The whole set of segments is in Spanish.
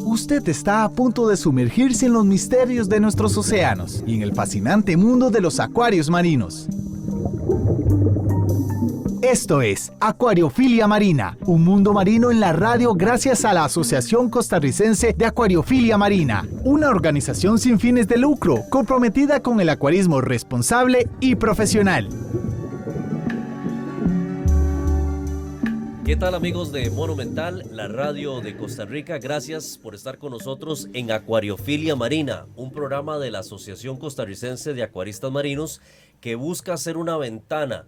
Usted está a punto de sumergirse en los misterios de nuestros océanos y en el fascinante mundo de los acuarios marinos. Esto es Acuariofilia Marina, un mundo marino en la radio gracias a la Asociación Costarricense de Acuariofilia Marina, una organización sin fines de lucro comprometida con el acuarismo responsable y profesional. ¿Qué tal, amigos de Monumental, la radio de Costa Rica? Gracias por estar con nosotros en Acuariofilia Marina, un programa de la Asociación Costarricense de Acuaristas Marinos que busca ser una ventana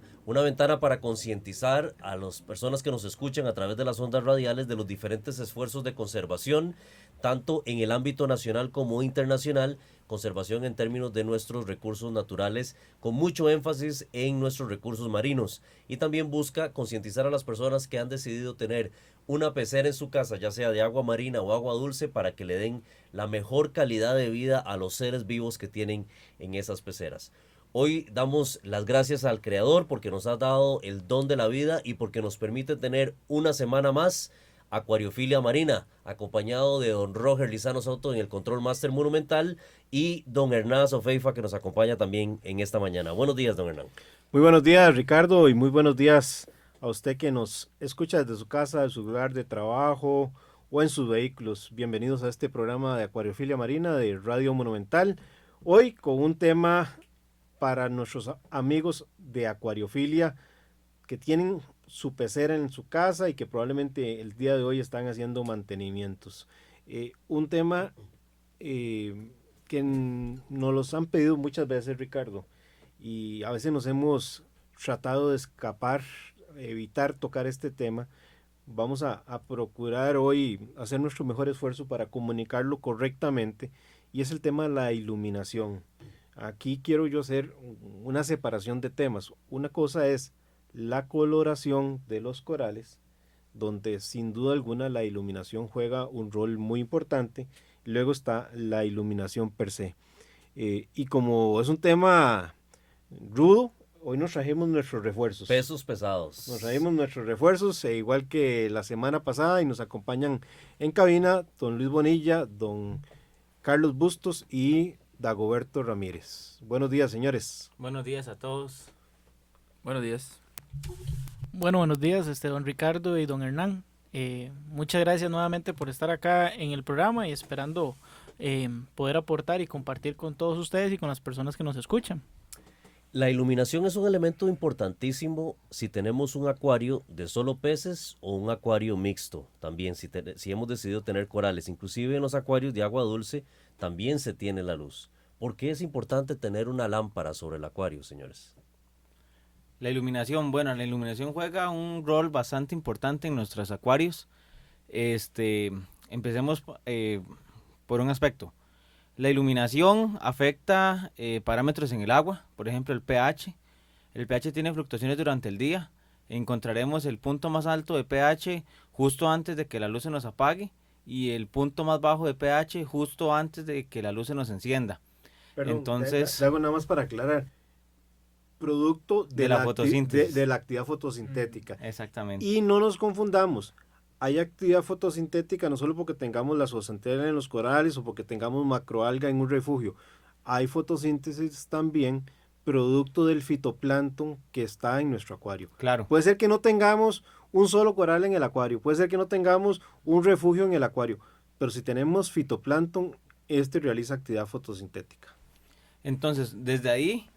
para concientizar a las personas que nos escuchan a través de las ondas radiales de los diferentes esfuerzos de conservación, tanto en el ámbito nacional como internacional, conservación en términos de nuestros recursos naturales, con mucho énfasis en nuestros recursos marinos. Y también busca concientizar a las personas que han decidido tener una pecera en su casa, ya sea de agua marina o agua dulce, para que le den la mejor calidad de vida a los seres vivos que tienen en esas peceras. Hoy damos las gracias al Creador porque nos ha dado el don de la vida y porque nos permite tener una semana más Acuariofilia Marina, acompañado de don Roger Lizano Soto en el Control Master Monumental y don Hernán Sofeifa, que nos acompaña también en esta mañana. Buenos días, don Hernán. Muy buenos días, Ricardo, y muy buenos días a usted que nos escucha desde su casa, de su lugar de trabajo o en sus vehículos. Bienvenidos a este programa de Acuariofilia Marina de Radio Monumental. Hoy con un tema para nuestros amigos de acuariofilia que tienen su pecera en su casa y que probablemente el día de hoy están haciendo mantenimientos. Un tema que nos los han pedido muchas veces, Ricardo, y a veces nos hemos tratado de escapar, evitar tocar este tema. Vamos a procurar hoy hacer nuestro mejor esfuerzo para comunicarlo correctamente, y es el tema de la iluminación. Aquí quiero yo hacer una separación de temas. Una cosa es la coloración de los corales, donde sin duda alguna la iluminación juega un rol muy importante. Luego está la iluminación per se. Y como es un tema rudo, hoy nos trajimos nuestros refuerzos. Pesos pesados. Nos trajimos nuestros refuerzos, igual que la semana pasada, y nos acompañan en cabina don Luis Bonilla, don Carlos Bustos y Dagoberto Ramírez. Buenos días, señores. Buenos días a todos. Buenos días. Buenos días, don Ricardo y don Hernán. Muchas gracias nuevamente por estar acá en el programa y esperando poder aportar y compartir con todos ustedes y con las personas que nos escuchan. La iluminación es un elemento importantísimo si tenemos un acuario de solo peces o un acuario mixto. También si hemos decidido tener corales, inclusive en los acuarios de agua dulce también se tiene la luz. ¿Por qué es importante tener una lámpara sobre el acuario, señores? La iluminación juega un rol bastante importante en nuestros acuarios. Empecemos por un aspecto. La iluminación afecta parámetros en el agua, por ejemplo el pH. El pH tiene fluctuaciones durante el día. Encontraremos el punto más alto de pH justo antes de que la luz se nos apague y el punto más bajo de pH justo antes de que la luz se nos encienda. Perdón, entonces, hago nada más para aclarar. Producto de la fotosíntesis. De la actividad fotosintética. Exactamente. Y no nos confundamos. Hay actividad fotosintética no solo porque tengamos la zooxantelas en los corales o porque tengamos macroalga en un refugio. Hay fotosíntesis también producto del fitoplancton que está en nuestro acuario. Claro. Puede ser que no tengamos un solo coral en el acuario, puede ser que no tengamos un refugio en el acuario, pero si tenemos fitoplancton, realiza actividad fotosintética. Entonces, desde ahí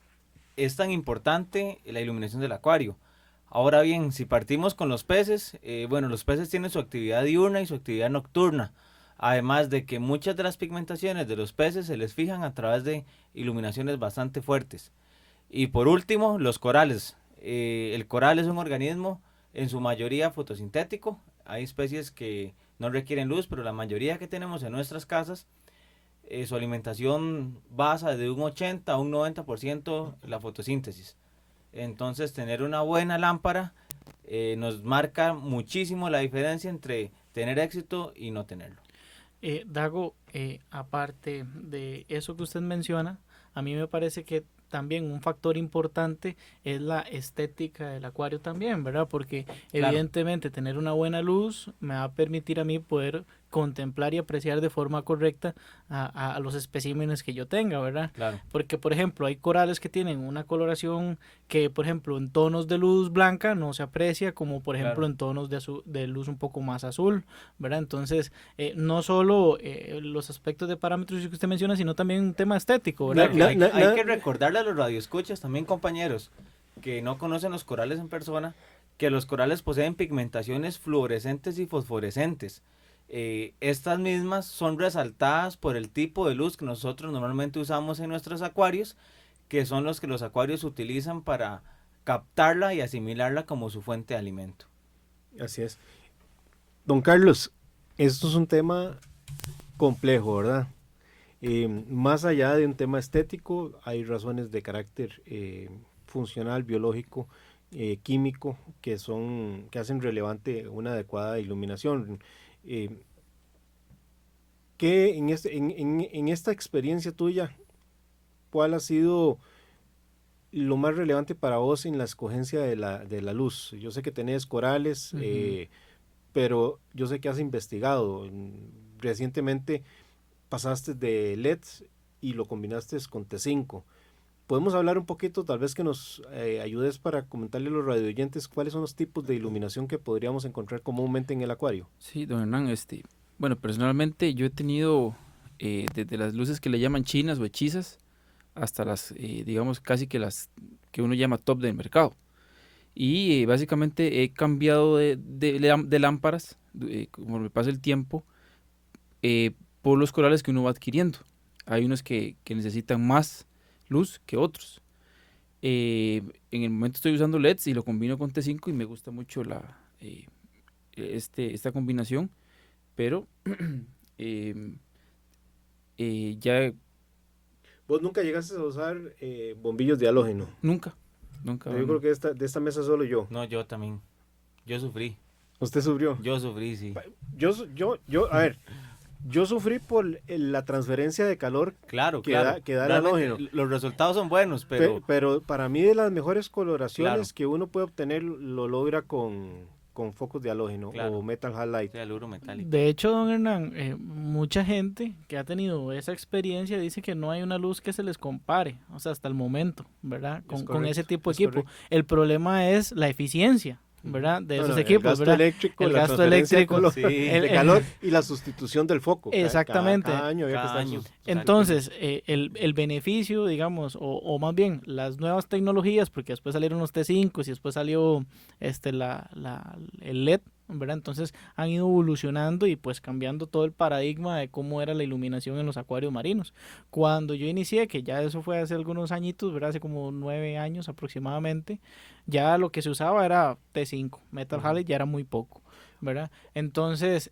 es tan importante la iluminación del acuario. Ahora bien, si partimos con los peces, los peces tienen su actividad diurna y su actividad nocturna. Además de que muchas de las pigmentaciones de los peces se les fijan a través de iluminaciones bastante fuertes. Y por último, los corales. El coral es un organismo en su mayoría fotosintético. Hay especies que no requieren luz, pero la mayoría que tenemos en nuestras casas, su alimentación basa de un 80 a un 90% la fotosíntesis. Entonces tener una buena lámpara nos marca muchísimo la diferencia entre tener éxito y no tenerlo. Dago, aparte de eso que usted menciona, a mí me parece que también un factor importante es la estética del acuario también, ¿verdad? Porque Claro. evidentemente tener una buena luz me va a permitir a mí poder contemplar y apreciar de forma correcta a los especímenes que yo tenga, ¿verdad? Claro. Porque, por ejemplo, hay corales que tienen una coloración que, por ejemplo, en tonos de luz blanca no se aprecia, como por ejemplo Claro. en tonos de luz un poco más azul, ¿verdad? Entonces, no solo los aspectos de parámetros que usted menciona, sino también un tema estético, ¿verdad? Hay que recordarle a los radioescuchas también, compañeros, que no conocen los corales en persona, que los corales poseen pigmentaciones fluorescentes y fosforescentes. Estas mismas son resaltadas por el tipo de luz que nosotros normalmente usamos en nuestros acuarios, que son los que los acuarios utilizan para captarla y asimilarla como su fuente de alimento. Así es. Don Carlos, esto es un tema complejo, ¿verdad? Más allá de un tema estético, hay razones de carácter funcional, biológico, químico, que hacen relevante una adecuada iluminación. ¿Qué en esta experiencia tuya, cuál ha sido lo más relevante para vos en la escogencia de la luz? Yo sé que tenés corales, pero yo sé que has investigado. Recientemente pasaste de LEDs y lo combinaste con T5. ¿Podemos hablar un poquito, tal vez que nos ayudes para comentarle a los radioyentes cuáles son los tipos de iluminación que podríamos encontrar comúnmente en el acuario? Sí, don Hernán, bueno, personalmente yo he tenido desde las luces que le llaman chinas o hechizas hasta las, digamos, casi que las que uno llama top del mercado. Y básicamente he cambiado de lámparas, conforme pasa el tiempo, por los corales que uno va adquiriendo. Hay unos que necesitan más luz que otros. En el momento estoy usando LEDs y lo combino con T5 y me gusta mucho esta combinación, pero ya ¿Vos nunca llegaste a usar bombillos de halógeno? nunca. Yo creo que de esta mesa solo yo. No, yo también. Yo sufrí. ¿Usted sufrió? Yo sufrí, sí. A ver, yo sufrí por la transferencia de calor Claro, que claro. da el Realmente, halógeno. los resultados son buenos, Pero para mí de las mejores coloraciones Claro. que uno puede obtener lo logra con focos de halógeno Claro. o metal halide. sea aluro metálico. De hecho, don Hernán, mucha gente que ha tenido esa experiencia dice que no hay una luz que se les compare, o sea, hasta el momento, ¿verdad? Con ese tipo de equipo. Correcto. El problema es la eficiencia, ¿verdad? De esos El equipos, gasto ¿verdad? eléctrico, El la gasto transferencia eléctrico, de sí. de calor y la sustitución del foco. Exactamente. Cada año había que Cada estar año. Entonces, el beneficio, digamos, o más bien las nuevas tecnologías, porque después salieron los T5 y después salió el LED, ¿verdad? Entonces han ido evolucionando y pues cambiando todo el paradigma de cómo era la iluminación en los acuarios marinos. Cuando yo inicié, que ya eso fue hace algunos añitos, ¿verdad? Hace como 9 años aproximadamente, ya lo que se usaba era T5, Metal Halide ya era muy poco, ¿verdad? Entonces,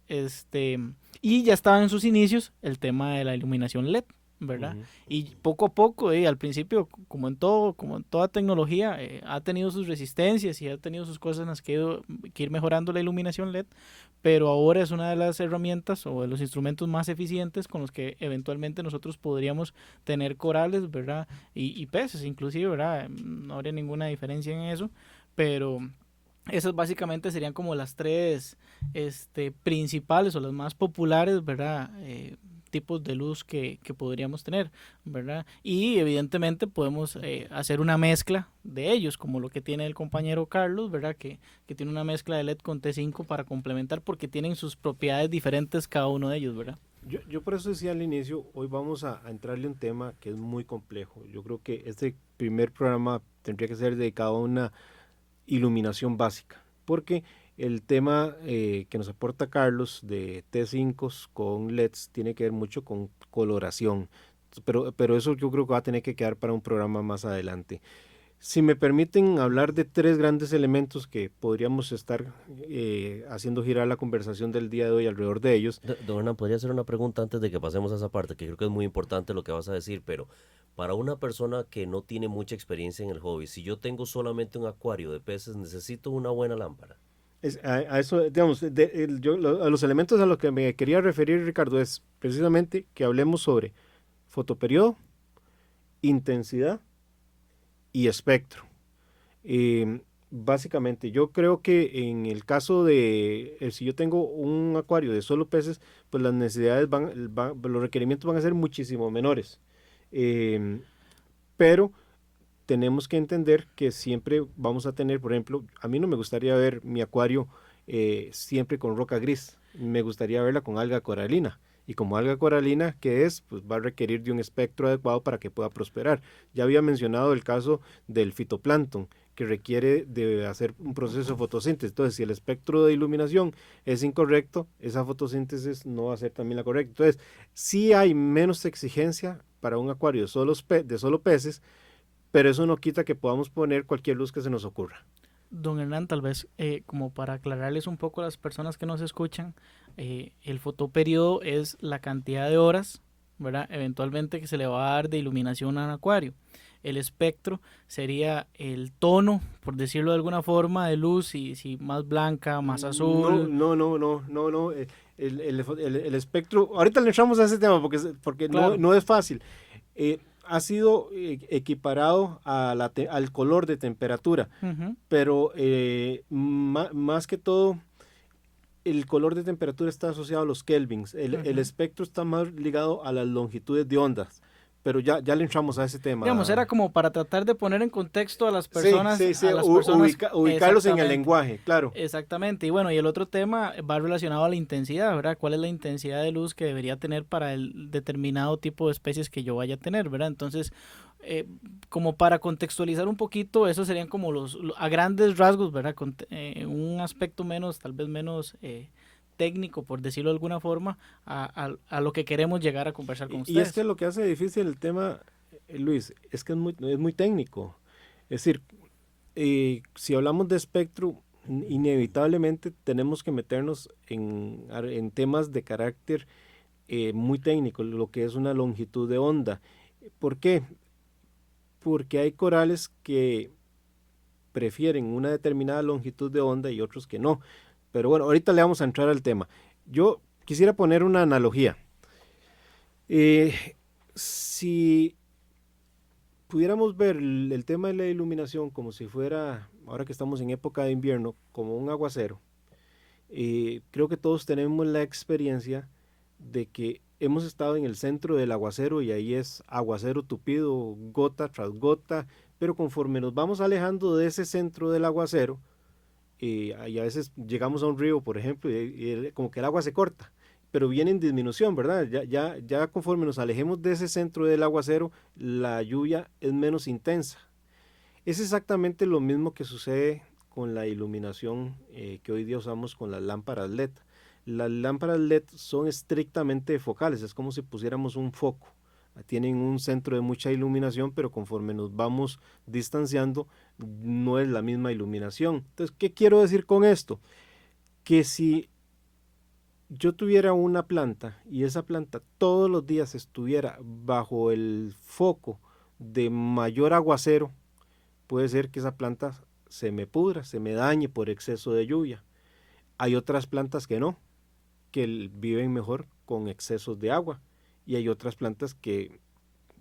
y ya estaba en sus inicios el tema de la iluminación LED, ¿verdad? Y poco a poco, al principio, como en toda tecnología, ha tenido sus resistencias y ha tenido sus cosas en las que ir mejorando la iluminación LED, pero ahora es una de las herramientas o de los instrumentos más eficientes con los que eventualmente nosotros podríamos tener corales, ¿verdad? Y peces inclusive, ¿verdad? No habría ninguna diferencia en eso, pero esas básicamente serían como las tres principales o las más populares, ¿verdad? Tipos de luz que podríamos tener, ¿verdad? Y evidentemente podemos hacer una mezcla de ellos, como lo que tiene el compañero Carlos, ¿verdad? Que tiene una mezcla de LED con T5 para complementar, porque tienen sus propiedades diferentes cada uno de ellos, ¿verdad? Yo por eso decía al inicio, hoy vamos a entrarle a un tema que es muy complejo. Yo creo que este primer programa tendría que ser dedicado a una iluminación básica, porque el tema que nos aporta Carlos de T5 con LEDs tiene que ver mucho con coloración, pero eso yo creo que va a tener que quedar para un programa más adelante. Si me permiten hablar de tres grandes elementos que podríamos estar haciendo girar la conversación del día de hoy alrededor de ellos. Don Hernán, podría hacer una pregunta antes de que pasemos a esa parte, que creo que es muy importante lo que vas a decir, pero para una persona que no tiene mucha experiencia en el hobby, si yo tengo solamente un acuario de peces, necesito una buena lámpara. A eso, digamos, a los elementos a los que me quería referir, Ricardo, es precisamente que hablemos sobre fotoperiodo, intensidad y espectro. Básicamente, yo creo que en el caso de, si yo tengo un acuario de solo peces, pues las necesidades los requerimientos van a ser muchísimo menores. Pero tenemos que entender que siempre vamos a tener, por ejemplo, a mí no me gustaría ver mi acuario siempre con roca gris, me gustaría verla con alga coralina. Y como alga coralina, ¿qué es? Pues va a requerir de un espectro adecuado para que pueda prosperar. Ya había mencionado el caso del fitoplancton, que requiere de hacer un proceso de fotosíntesis. Entonces, si el espectro de iluminación es incorrecto, esa fotosíntesis no va a ser también la correcta. Entonces, sí hay menos exigencia para un acuario de solo peces, pero eso no quita que podamos poner cualquier luz que se nos ocurra. Don Hernán, tal vez como para aclararles un poco a las personas que nos escuchan, el fotoperiodo es la cantidad de horas, ¿verdad?, eventualmente que se le va a dar de iluminación a un acuario. El espectro sería el tono, por decirlo de alguna forma, de luz, si más blanca, más azul. No. El espectro, ahorita le entramos a ese tema porque claro, no es fácil. Ha sido equiparado al color de temperatura, pero más que todo, el color de temperatura está asociado a los kelvins. El espectro está más ligado a las longitudes de ondas. Pero ya le entramos a ese tema. Digamos, era como para tratar de poner en contexto a las personas. Sí. Ubicarlos en el lenguaje, claro. Exactamente. Y bueno, y el otro tema va relacionado a la intensidad, ¿verdad? ¿Cuál es la intensidad de luz que debería tener para el determinado tipo de especies que yo vaya a tener, ¿verdad? Entonces, como para contextualizar un poquito, esos serían como a grandes rasgos, ¿verdad? Un aspecto tal vez menos técnico, por decirlo de alguna forma, a lo que queremos llegar a conversar con ustedes. Y es que lo que hace difícil el tema, Luis, es que es muy técnico. Es decir, si hablamos de espectro, inevitablemente tenemos que meternos en temas de carácter muy técnico, lo que es una longitud de onda. ¿Por qué? Porque hay corales que prefieren una determinada longitud de onda y otros que no. Pero bueno, ahorita le vamos a entrar al tema. Yo quisiera poner una analogía. Si pudiéramos ver el tema de la iluminación como si fuera, ahora que estamos en época de invierno, como un aguacero, creo que todos tenemos la experiencia de que hemos estado en el centro del aguacero y ahí es aguacero tupido, gota tras gota, pero conforme nos vamos alejando de ese centro del aguacero, y a veces llegamos a un río, por ejemplo, y como que el agua se corta, pero viene en disminución, ¿verdad? Ya conforme nos alejemos de ese centro del aguacero, la lluvia es menos intensa. Es exactamente lo mismo que sucede con la iluminación que hoy día usamos con las lámparas LED. Las lámparas LED son estrictamente focales, es como si pusiéramos un foco. Tienen un centro de mucha iluminación, pero conforme nos vamos distanciando, no es la misma iluminación. Entonces, ¿qué quiero decir con esto? Que si yo tuviera una planta y esa planta todos los días estuviera bajo el foco de mayor aguacero, puede ser que esa planta se me pudra, se me dañe por exceso de lluvia. Hay otras plantas que no, que viven mejor con excesos de agua. Y hay otras plantas que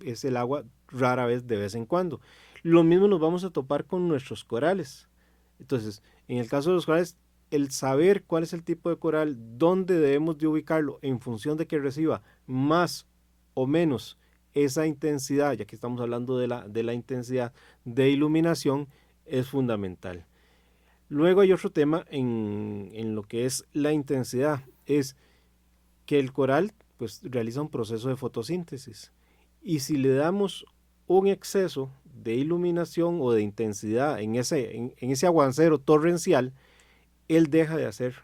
es el agua rara vez, de vez en cuando. Lo mismo nos vamos a topar con nuestros corales. Entonces, en el caso de los corales, el saber cuál es el tipo de coral, dónde debemos de ubicarlo en función de que reciba más o menos esa intensidad, ya que estamos hablando de la intensidad de iluminación, es fundamental. Luego hay otro tema en lo que es la intensidad, es que el coral pues realiza un proceso de fotosíntesis y si le damos un exceso de iluminación o de intensidad en ese aguacero torrencial, él deja de hacer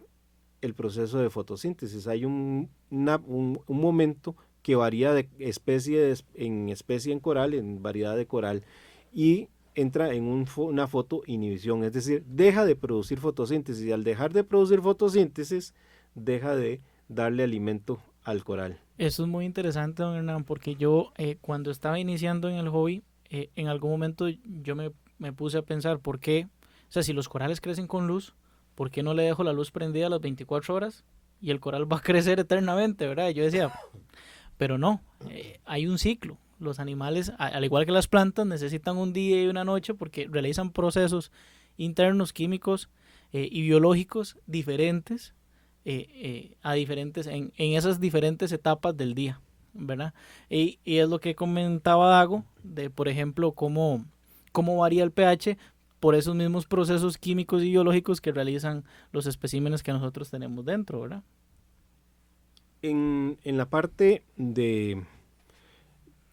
el proceso de fotosíntesis. Hay un momento que varía de especie en coral, en variedad de coral, y entra en una fotoinhibición, es decir, deja de producir fotosíntesis y al dejar de producir fotosíntesis, deja de darle alimento al coral. Eso es muy interesante, don Hernán, porque yo cuando estaba iniciando en el hobby, en algún momento yo me puse a pensar por qué, o sea, si los corales crecen con luz, ¿por qué no le dejo la luz prendida a las 24 horas? Y el coral va a crecer eternamente, ¿verdad? Y yo decía, pero no, hay un ciclo. los animales, al igual que las plantas, necesitan un día y una noche porque realizan procesos internos, químicos y biológicos diferentes, en esas diferentes etapas del día, ¿verdad? Y es lo que comentaba Dago, de por ejemplo, cómo varía el pH por esos mismos procesos químicos y biológicos que realizan los especímenes que nosotros tenemos dentro, ¿verdad? En la parte de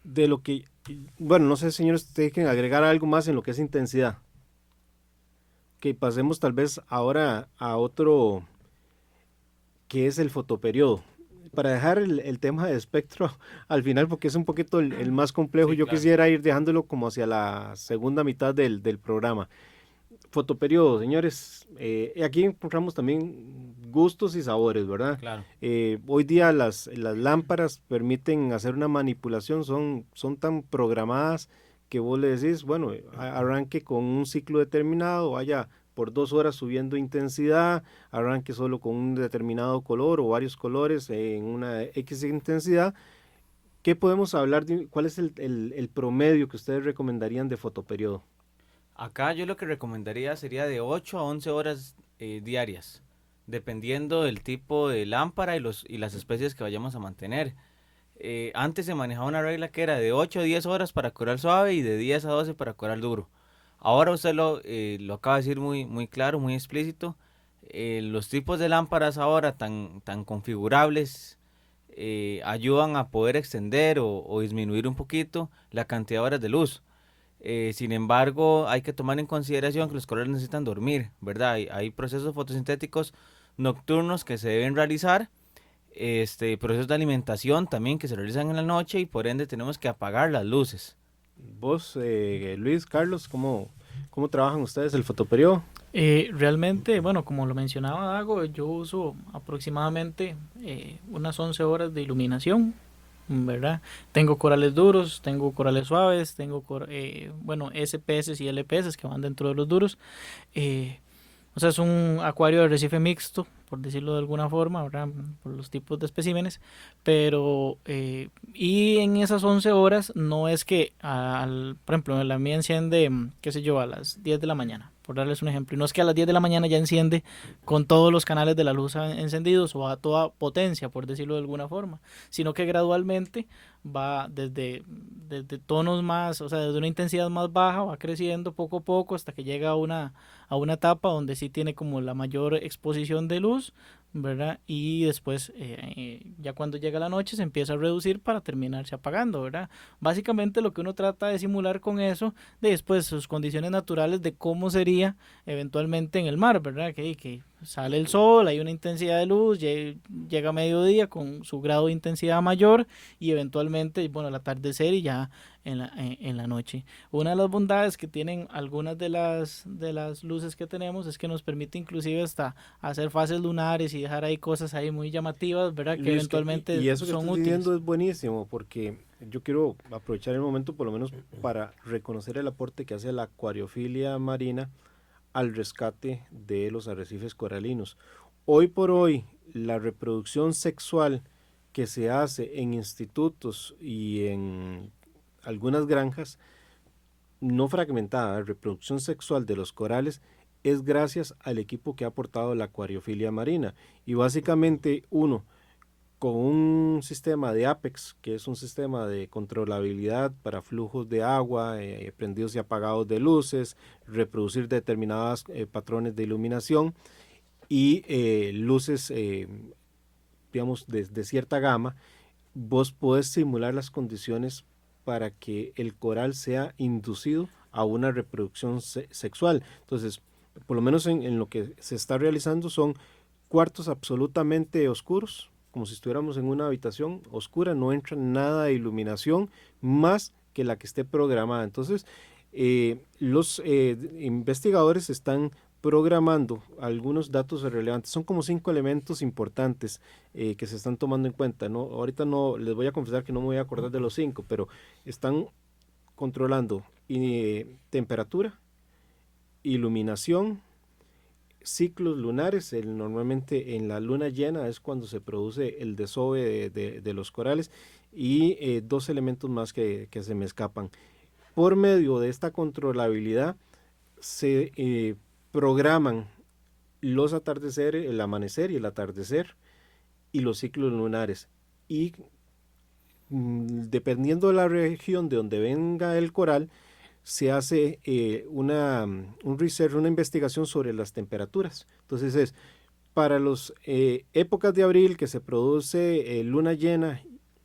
lo que, bueno, no sé, señores, ustedes quieren agregar algo más en lo que es intensidad. Que pasemos tal vez ahora a otro, que es el fotoperiodo. Para dejar el tema de espectro al final, porque es un poquito el más complejo, Sí, yo claro. quisiera ir dejándolo como hacia la segunda mitad del programa. Fotoperiodo, señores, aquí encontramos también gustos y sabores, ¿verdad? Claro. Hoy día las lámparas permiten hacer una manipulación, son tan programadas que vos le decís, bueno, arranque con un ciclo determinado, vaya por 2 horas subiendo intensidad, arranque solo con un determinado color o varios colores en una X intensidad. ¿Qué podemos hablar de, cuál es el promedio que ustedes recomendarían de fotoperiodo? Acá yo lo que recomendaría sería de 8 a 11 horas diarias, dependiendo del tipo de lámpara y las especies que vayamos a mantener. Antes se manejaba una regla que era de 8 a 10 horas para coral suave y de 10 a 12 para coral duro. Ahora usted lo acaba de decir muy claro, muy explícito. Los tipos de lámparas ahora tan configurables ayudan a poder extender o disminuir un poquito la cantidad de horas de luz. Sin embargo, hay que tomar en consideración que los corales necesitan dormir, ¿verdad? Hay procesos fotosintéticos nocturnos que se deben realizar, procesos de alimentación también que se realizan en la noche y por ende tenemos que apagar las luces. Vos, Luis, Carlos, ¿cómo trabajan ustedes el fotoperiodo? Realmente, bueno, como lo mencionaba Dago, yo uso aproximadamente unas 11 horas de iluminación, ¿verdad? Tengo corales duros, tengo corales suaves, tengo SPS y LPS que van dentro de los duros. O sea, es un acuario de arrecife mixto, por decirlo de alguna forma, ¿verdad? Por los tipos de especímenes. Pero, y en esas 11 horas no es que, por ejemplo, la mía enciende, qué sé yo, a las 10 de la mañana, por darles un ejemplo. Y no es que a las 10 de la mañana ya enciende con todos los canales de la luz encendidos o a toda potencia, por decirlo de alguna forma, sino que gradualmente va desde tonos más, o sea, desde una intensidad más baja, va creciendo poco a poco hasta que llega a una etapa donde sí tiene como la mayor exposición de luz, ¿verdad? Y después, ya cuando llega la noche, se empieza a reducir para terminarse apagando, ¿verdad? Básicamente lo que uno trata de simular con eso, de después sus condiciones naturales de cómo sería eventualmente en el mar, ¿verdad? Que sale el sol, hay una intensidad de luz, llega a mediodía con su grado de intensidad mayor y eventualmente, bueno, el atardecer y ya en la noche. Una de las bondades que tienen algunas de las luces que tenemos es que nos permite inclusive hasta hacer fases lunares y dejar ahí cosas ahí muy llamativas, ¿verdad? Que Luis, eventualmente y eso que son estás útiles. diciendo es buenísimo, porque yo quiero aprovechar el momento por lo menos para reconocer el aporte que hace la acuariofilia marina al rescate de los arrecifes coralinos. Hoy por hoy, la reproducción sexual que se hace en institutos y en algunas granjas, no fragmentada, la reproducción sexual de los corales es gracias al equipo que ha aportado la acuariofilia marina. Y básicamente uno, con un sistema de APEX, que es un sistema de controlabilidad para flujos de agua, prendidos y apagados de luces, reproducir determinados patrones de iluminación y luces, digamos, de cierta gama, vos podés simular las condiciones para que el coral sea inducido a una reproducción sexual. Entonces, por lo menos en lo que se está realizando son cuartos absolutamente oscuros, como si estuviéramos en una habitación oscura, no entra nada de iluminación más que la que esté programada. Entonces, los investigadores están programando algunos datos relevantes. Son como 5 elementos importantes que se están tomando en cuenta, ¿no? Ahorita no les voy a confesar que no me voy a acordar de los 5, pero están controlando temperatura, iluminación, ciclos lunares. Normalmente en la luna llena es cuando se produce el desove de los corales, y dos elementos más que se me escapan. Por medio de esta controlabilidad se programan los atardeceres, el amanecer y el atardecer, y los ciclos lunares. Y dependiendo de la región de donde venga el coral, se hace un research, una investigación sobre las temperaturas. Entonces es para las épocas de abril que se produce luna llena,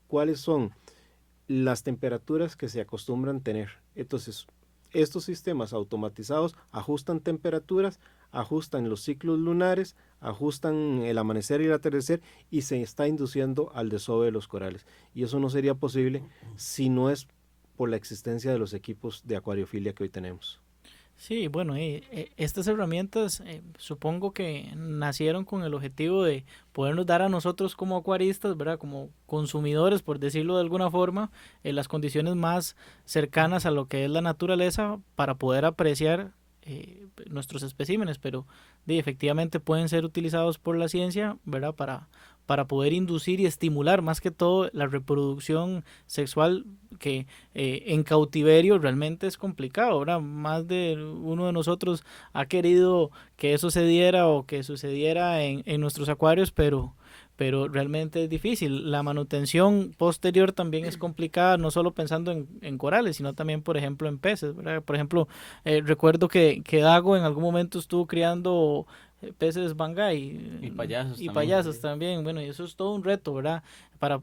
cuáles son las temperaturas que se acostumbran tener. Entonces, estos sistemas automatizados ajustan temperaturas, ajustan los ciclos lunares, ajustan el amanecer y el atardecer, y se está induciendo al desove de los corales. Y eso no sería posible si no es por la existencia de los equipos de acuariofilia que hoy tenemos. Sí, bueno, estas herramientas supongo que nacieron con el objetivo de podernos dar a nosotros como acuaristas, ¿verdad? Como consumidores, por decirlo de alguna forma, las condiciones más cercanas a lo que es la naturaleza para poder apreciar nuestros especímenes, pero efectivamente pueden ser utilizados por la ciencia, ¿verdad? Para poder inducir y estimular más que todo la reproducción sexual, que en cautiverio realmente es complicado. Ahora más de uno de nosotros ha querido que eso se diera o que sucediera en nuestros acuarios, pero realmente es difícil. La manutención posterior también es complicada, no solo pensando en corales, sino también, por ejemplo, en peces, ¿verdad? Por ejemplo, recuerdo que Dago en algún momento estuvo criando peces bangay y payasos también. Bueno, y eso es todo un reto, ¿verdad? Para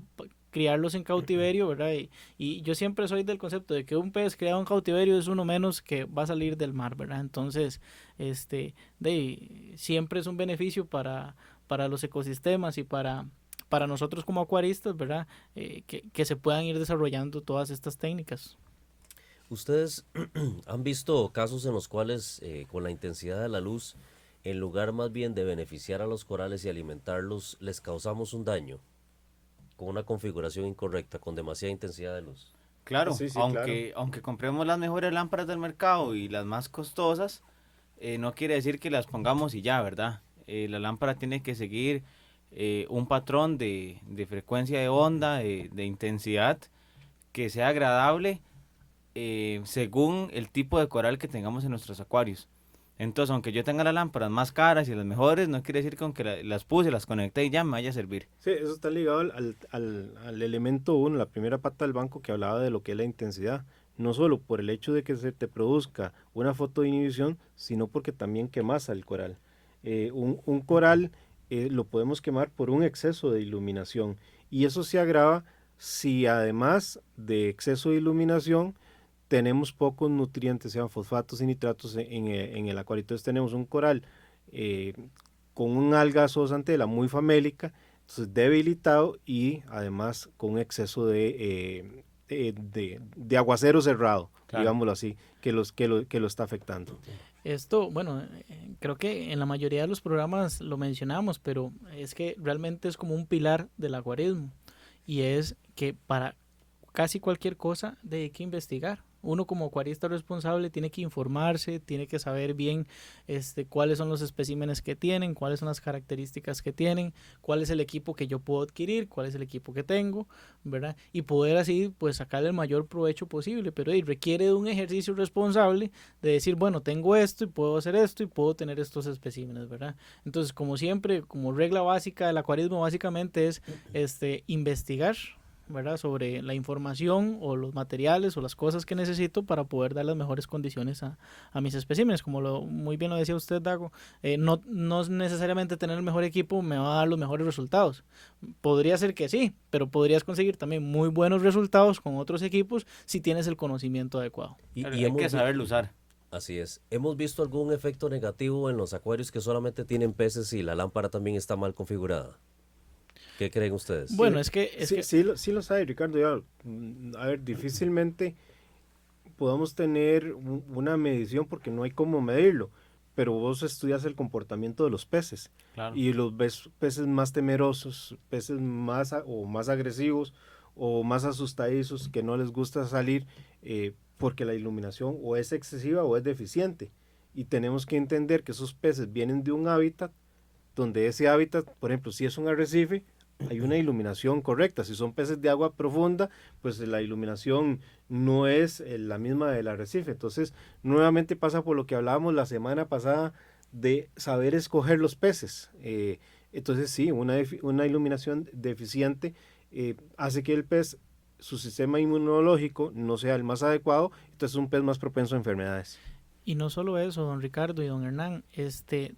criarlos en cautiverio, ¿verdad? Y yo siempre soy del concepto de que un pez criado en cautiverio es uno menos que va a salir del mar, ¿verdad? Entonces, siempre es un beneficio para los ecosistemas y para nosotros como acuaristas, ¿verdad? Que se puedan ir desarrollando todas estas técnicas. ¿Ustedes han visto casos en los cuales con la intensidad de la luz, en lugar más bien de beneficiar a los corales y alimentarlos, les causamos un daño con una configuración incorrecta, con demasiada intensidad de luz? Claro, Sí, aunque compremos las mejores lámparas del mercado y las más costosas, no quiere decir que las pongamos y ya, ¿verdad? La lámpara tiene que seguir un patrón de frecuencia de onda, de intensidad, que sea agradable según el tipo de coral que tengamos en nuestros acuarios. Entonces, aunque yo tenga las lámparas más caras y las mejores, no quiere decir que aunque las puse, las conecté y ya me vaya a servir. Sí, eso está ligado al elemento 1, la primera pata del banco, que hablaba de lo que es la intensidad. No solo por el hecho de que se te produzca una fotoinhibición, sino porque también quemas al coral. Un coral lo podemos quemar por un exceso de iluminación, y eso se agrava si además de exceso de iluminación tenemos pocos nutrientes, sean fosfatos y nitratos en el acuario. Entonces tenemos un coral con un alga zoosantela muy famélica, entonces debilitado, y además con un exceso de aguacero cerrado, claro, digámoslo así, que lo está afectando. Esto, bueno, creo que en la mayoría de los programas lo mencionamos, pero es que realmente es como un pilar del acuarismo, y es que para casi cualquier cosa hay que investigar. Uno como acuarista responsable tiene que informarse, tiene que saber bien cuáles son los especímenes que tienen, cuáles son las características que tienen, cuál es el equipo que yo puedo adquirir, cuál es el equipo que tengo, ¿verdad? Y poder así pues sacarle el mayor provecho posible, pero requiere de un ejercicio responsable de decir, bueno, tengo esto y puedo hacer esto y puedo tener estos especímenes, ¿verdad? Entonces, como siempre, como regla básica del acuarismo básicamente es investigar, ¿verdad? Sobre la información o los materiales o las cosas que necesito para poder dar las mejores condiciones a mis especímenes. Como muy bien lo decía usted, Dago, no necesariamente tener el mejor equipo me va a dar los mejores resultados. Podría ser que sí, pero podrías conseguir también muy buenos resultados con otros equipos si tienes el conocimiento adecuado. Y hay que saberlo usar. Así es. ¿Hemos visto algún efecto negativo en los acuarios que solamente tienen peces y la lámpara también está mal configurada? ¿Qué creen ustedes? Bueno, sí los hay, Ricardo. A ver, difícilmente podamos tener una medición porque no hay cómo medirlo, pero vos estudias el comportamiento de los peces, claro, y los ves peces más temerosos, peces más agresivos o más asustadizos, que no les gusta salir porque la iluminación o es excesiva o es deficiente. y tenemos que entender que esos peces vienen de un hábitat donde ese hábitat, por ejemplo, si es un arrecife, hay una iluminación correcta. Si son peces de agua profunda, pues la iluminación no es la misma del arrecife. Entonces, nuevamente pasa por lo que hablábamos la semana pasada de saber escoger los peces. Entonces, sí, una iluminación deficiente hace que el pez, su sistema inmunológico no sea el más adecuado, entonces es un pez más propenso a enfermedades. Y no solo eso, don Ricardo y don Hernán,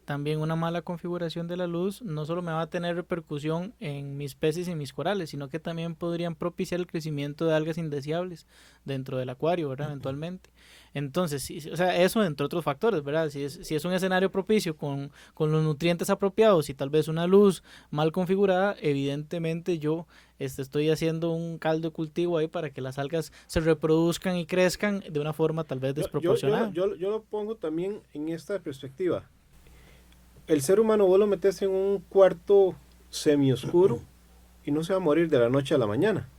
también una mala configuración de la luz no solo me va a tener repercusión en mis peces y mis corales, sino que también podrían propiciar el crecimiento de algas indeseables dentro del acuario, ¿verdad? Eventualmente. Entonces, sí, o sea, eso entre otros factores, ¿verdad? Si es un escenario propicio con los nutrientes apropiados y tal vez una luz mal configurada, evidentemente yo estoy haciendo un caldo de cultivo ahí para que las algas se reproduzcan y crezcan de una forma tal vez desproporcionada. Yo lo pongo también en esta perspectiva. El ser humano, vos lo metes en un cuarto semioscuro y no se va a morir de la noche a la mañana.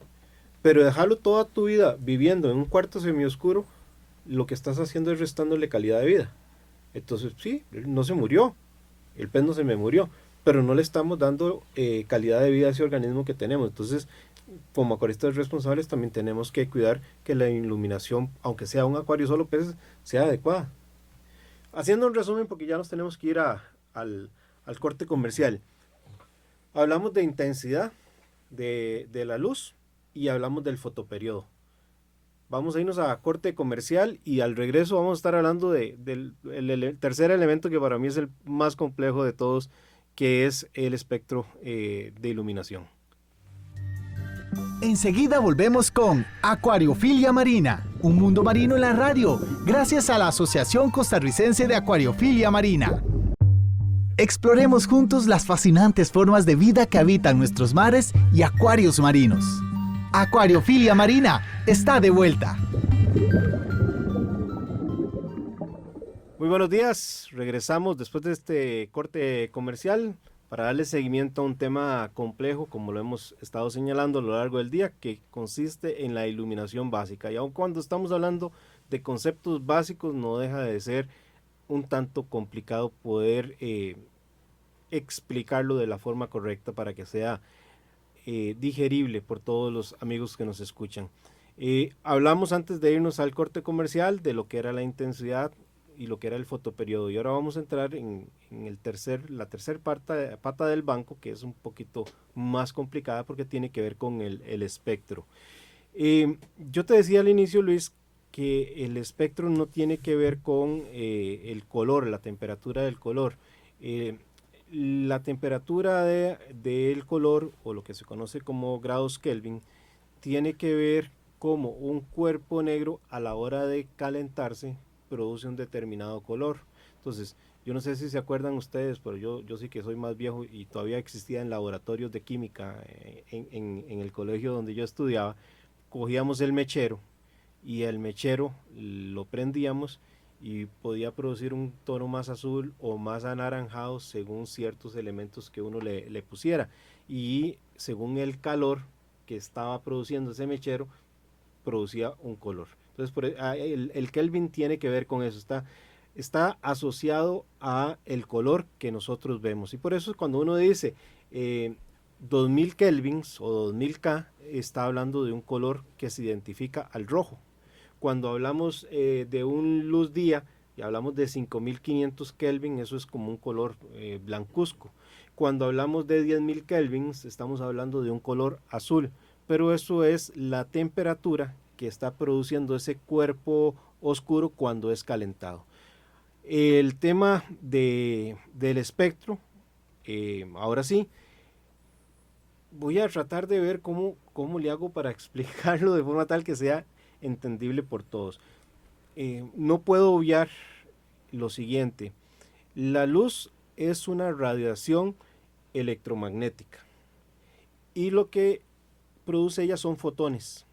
Pero dejarlo toda tu vida viviendo en un cuarto semioscuro, lo que estás haciendo es restándole calidad de vida. Entonces, sí, no se murió, el pez no se me murió, pero no le estamos dando calidad de vida a ese organismo que tenemos. Entonces, como acuaristas responsables también tenemos que cuidar que la iluminación, aunque sea un acuario solo peces, sea adecuada. Haciendo un resumen, porque ya nos tenemos que ir al corte comercial. Hablamos de intensidad de la luz y hablamos del fotoperiodo. Vamos a irnos a corte comercial y al regreso vamos a estar hablando del tercer elemento que para mí es el más complejo de todos, que es el espectro de iluminación. Enseguida volvemos con Acuariofilia Marina, un mundo marino en la radio, gracias a la Asociación Costarricense de Acuariofilia Marina. Exploremos juntos las fascinantes formas de vida que habitan nuestros mares y acuarios marinos. Acuariofilia Marina está de vuelta. Muy buenos días, regresamos después de este corte comercial para darle seguimiento a un tema complejo, como lo hemos estado señalando a lo largo del día, que consiste en la iluminación básica. Y aun cuando estamos hablando de conceptos básicos, no deja de ser un tanto complicado poder explicarlo de la forma correcta para que sea digerible por todos los amigos que nos escuchan. Hablamos antes de irnos al corte comercial de lo que era la intensidad y lo que era el fotoperiodo, y ahora vamos a entrar en la tercera pata del banco, que es un poquito más complicada porque tiene que ver con el espectro. Yo te decía al inicio, Luis, que el espectro no tiene que ver con el color, la temperatura del color. La temperatura del color, o lo que se conoce como grados Kelvin, tiene que ver como un cuerpo negro a la hora de calentarse produce un determinado color. Entonces, yo no sé si se acuerdan ustedes, pero yo sí que soy más viejo y todavía existía en laboratorios de química en el colegio donde yo estudiaba. Cogíamos el mechero y el mechero lo prendíamos y podía producir un tono más azul o más anaranjado según ciertos elementos que uno le pusiera, y según el calor que estaba produciendo ese mechero producía un color. Entonces el Kelvin tiene que ver con eso, está asociado a el color que nosotros vemos, y por eso cuando uno dice 2000 kelvins o 2000 K, está hablando de un color que se identifica al rojo. Cuando hablamos de un luz día y hablamos de 5500 Kelvin, eso es como un color blancuzco. Cuando hablamos de 10.000 kelvins, estamos hablando de un color azul, pero eso es la temperatura que está produciendo ese cuerpo oscuro cuando es calentado. El tema del espectro, ahora sí, voy a tratar de ver cómo le hago para explicarlo de forma tal que sea entendible por todos. No puedo obviar lo siguiente: la luz es una radiación electromagnética y lo que produce ella son fotones.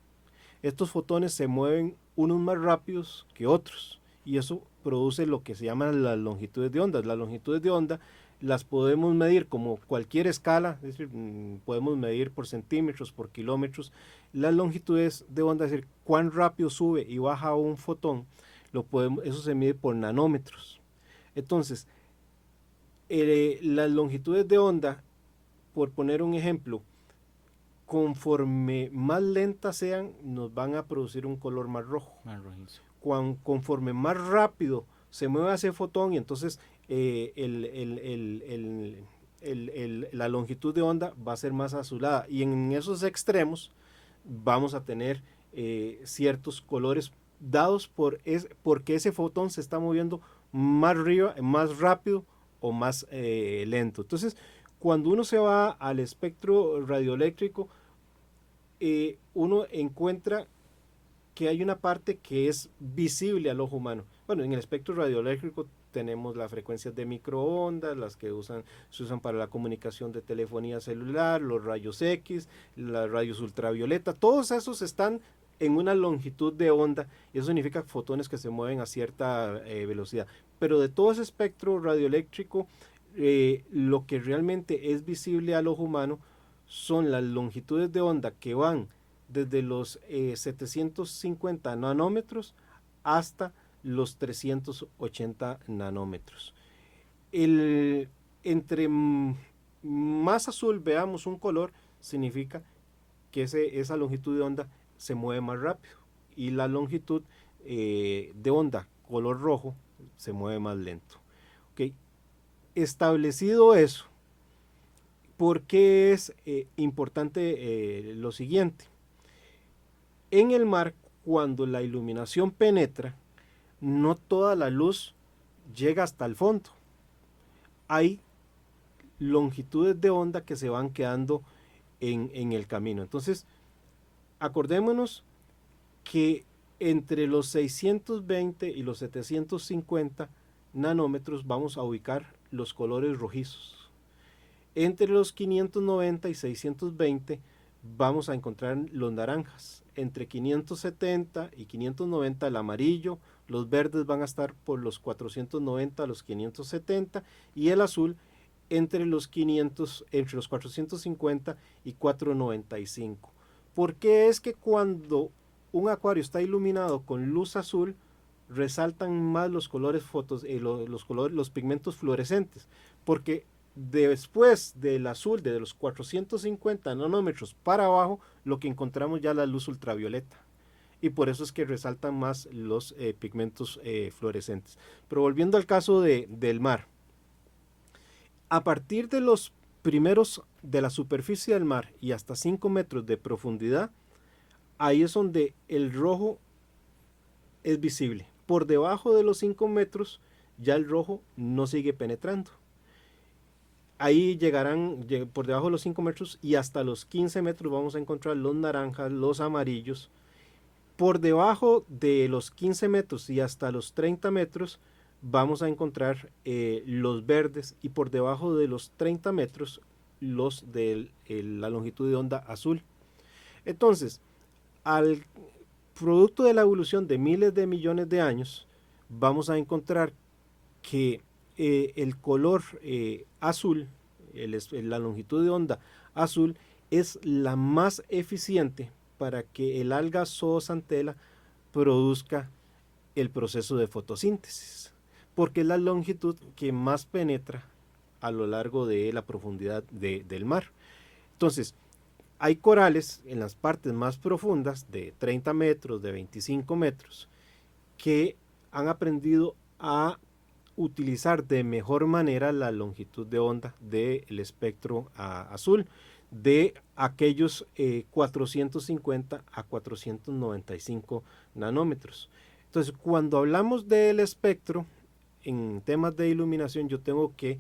Estos fotones se mueven unos más rápidos que otros y eso produce lo que se llaman las longitudes de onda. Las longitudes de onda las podemos medir como cualquier escala, es decir, podemos medir por centímetros, por kilómetros. Las longitudes de onda, es decir, cuán rápido sube y baja un fotón, eso se mide por nanómetros. Entonces, las longitudes de onda, por poner un ejemplo, conforme más lentas sean, nos van a producir un color más rojo. Más rojizo. Conforme más rápido se mueve ese fotón, y entonces la longitud de onda va a ser más azulada. Y en esos extremos vamos a tener ciertos colores dados porque ese fotón se está moviendo más rápido o más lento. Entonces, cuando uno se va al espectro radioeléctrico, uno encuentra que hay una parte que es visible al ojo humano. Bueno, en el espectro radioeléctrico tenemos las frecuencias de microondas, las que se usan para la comunicación de telefonía celular, los rayos X, las rayos ultravioleta, todos esos están en una longitud de onda, y eso significa fotones que se mueven a cierta velocidad. Pero de todo ese espectro radioeléctrico, lo que realmente es visible al ojo humano son las longitudes de onda que van desde los 750 nanómetros hasta los 380 nanómetros. Entre más azul veamos un color, significa que esa longitud de onda se mueve más rápido, y la longitud de onda color rojo se mueve más lento. ¿Okay? Establecido eso, ¿por qué es importante lo siguiente? En el mar, cuando la iluminación penetra, no toda la luz llega hasta el fondo. Hay longitudes de onda que se van quedando en el camino. Entonces, acordémonos que entre los 620 y los 750 nanómetros vamos a ubicar los colores rojizos. Entre los 590 y 620 vamos a encontrar los naranjas. Entre 570 y 590 el amarillo. Los verdes van a estar por los 490 a los 570, y el azul entre los 450 y 495. ¿Por qué es que cuando un acuario está iluminado con luz azul resaltan más los colores los pigmentos fluorescentes? Porque después del azul, de los 450 nanómetros para abajo, lo que encontramos ya la luz ultravioleta, y por eso es que resaltan más los pigmentos fluorescentes. Pero volviendo al caso del mar, a partir de los primeros de la superficie del mar y hasta 5 metros de profundidad, ahí es donde el rojo es visible. Por debajo de los 5 metros ya el rojo no sigue penetrando. Ahí llegarán por debajo de los 5 metros, y hasta los 15 metros vamos a encontrar los naranjas, los amarillos. Por debajo de los 15 metros y hasta los 30 metros vamos a encontrar los verdes, y por debajo de los 30 metros los de la longitud de onda azul. Entonces, al producto de la evolución de miles de millones de años, vamos a encontrar que el color azul, la longitud de onda azul, es la más eficiente para que el alga zooxanthella produzca el proceso de fotosíntesis, porque es la longitud que más penetra a lo largo de la profundidad del mar. Entonces, hay corales en las partes más profundas, de 30 metros, de 25 metros, que han aprendido a utilizar de mejor manera la longitud de onda del espectro azul, de aquellos 450 a 495 nanómetros. Entonces, cuando hablamos del espectro en temas de iluminación, yo tengo que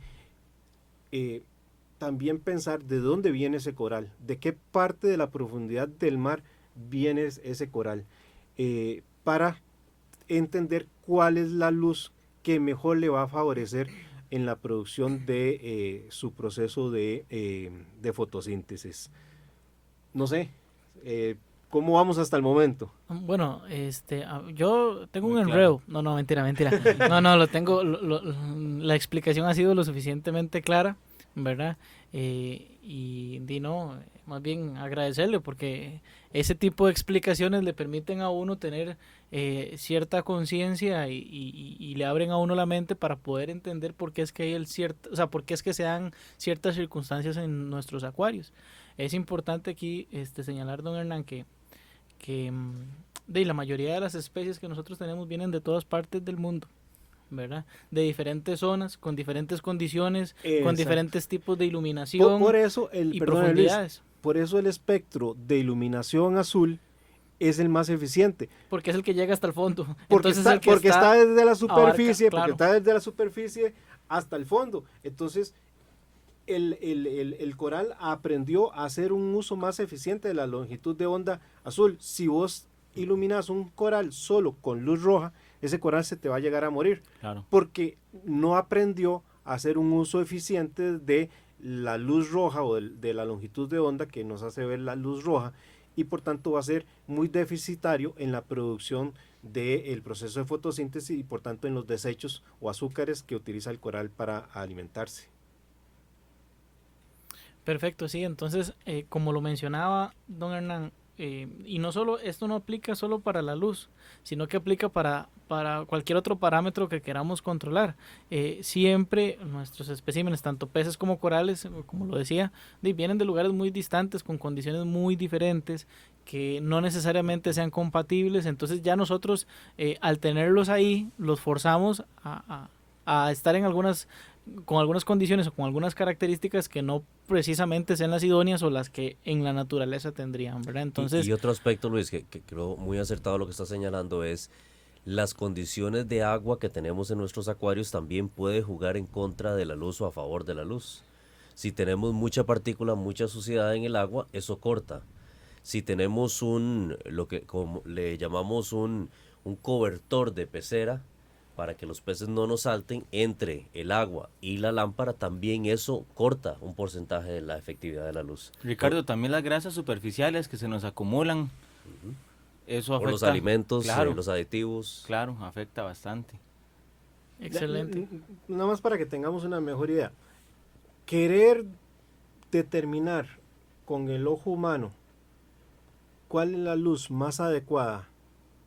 también pensar de dónde viene ese coral, de qué parte de la profundidad del mar viene ese coral, para entender cuál es la luz que mejor le va a favorecer en la producción de su proceso de fotosíntesis. No sé, ¿cómo vamos hasta el momento? Bueno, yo tengo un enredo. Claro. No, mentira. No, lo tengo, la explicación ha sido lo suficientemente clara ¿verdad? Y no, más bien agradecerle porque ese tipo de explicaciones le permiten a uno tener cierta conciencia y le abren a uno la mente para poder entender por qué es que hay por qué es que se dan ciertas circunstancias en nuestros acuarios. Es importante aquí señalar, don Hernán, que la mayoría de las especies que nosotros tenemos vienen de todas partes del mundo, ¿verdad? De diferentes zonas, con diferentes condiciones, con Exacto. diferentes tipos de iluminación Por eso y perdón, Luis, profundidades. por eso el espectro de iluminación azul es el más eficiente. Porque es el que llega hasta el fondo. Porque, Entonces, el que está desde la superficie, abarca, claro. porque está desde la superficie hasta el fondo. Entonces, el coral aprendió a hacer un uso más eficiente de la longitud de onda azul. Si vos iluminas un coral solo con luz roja, ese coral se te va a llegar a morir. Claro. Porque no aprendió a hacer un uso eficiente de la luz roja o de la longitud de onda que nos hace ver la luz roja, y por tanto va a ser muy deficitario en la producción del proceso de fotosíntesis y por tanto en los desechos o azúcares que utiliza el coral para alimentarse. Perfecto, sí. Entonces, como lo mencionaba don Hernán, y no solo, esto no aplica solo para la luz, sino que aplica para cualquier otro parámetro que queramos controlar. Siempre nuestros especímenes, tanto peces como corales, como lo decía, vienen de lugares muy distantes, con condiciones muy diferentes, que no necesariamente sean compatibles. Entonces ya nosotros, al tenerlos ahí, los forzamos a estar con algunas condiciones o con algunas características que no precisamente sean las idóneas o las que en la naturaleza tendrían, ¿verdad? Entonces, y otro aspecto, Luis, que creo muy acertado lo que está señalando es las condiciones de agua que tenemos en nuestros acuarios también puede jugar en contra de la luz o a favor de la luz. Si tenemos mucha partícula, mucha suciedad en el agua, eso corta. Si tenemos lo que como le llamamos un cobertor de pecera, para que los peces no nos salten entre el agua y la lámpara, también eso corta un porcentaje de la efectividad de la luz. Ricardo, también las grasas superficiales que se nos acumulan, eso afecta. Por los alimentos, claro, los aditivos. claro, afecta bastante. excelente. Nada más para que tengamos una mejor idea. Querer determinar con el ojo humano cuál es la luz más adecuada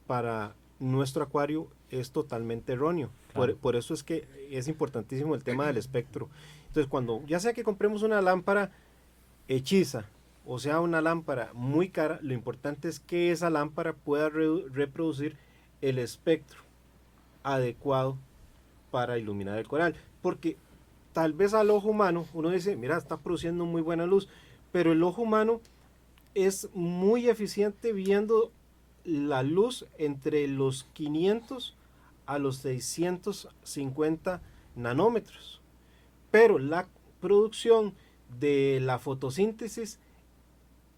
para nuestro acuario es totalmente erróneo. Claro. Por eso es que es importantísimo el tema del espectro. Entonces, cuando ya sea que compremos una lámpara hechiza o sea una lámpara muy cara, lo importante es que esa lámpara pueda reproducir el espectro adecuado para iluminar el coral. Porque tal vez al ojo humano uno dice, mira, está produciendo muy buena luz, pero el ojo humano es muy eficiente viendo la luz entre los 500 a los 650 nanómetros. Pero la producción de la fotosíntesis